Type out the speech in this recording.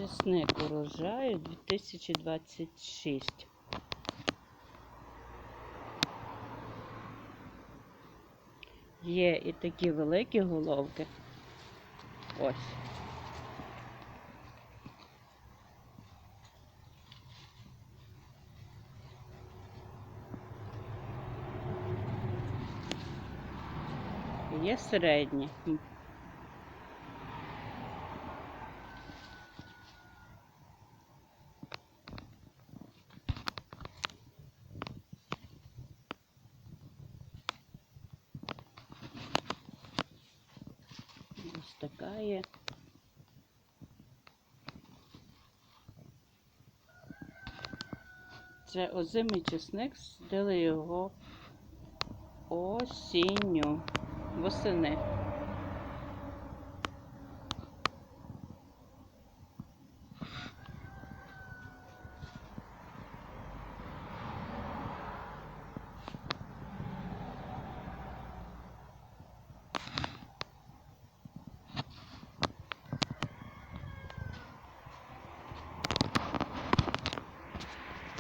Чесник урожаю 2026. Є і такі великі головки. Ось. Є середні. Ось така є. Це озимий чесник, садили його осінню, восени.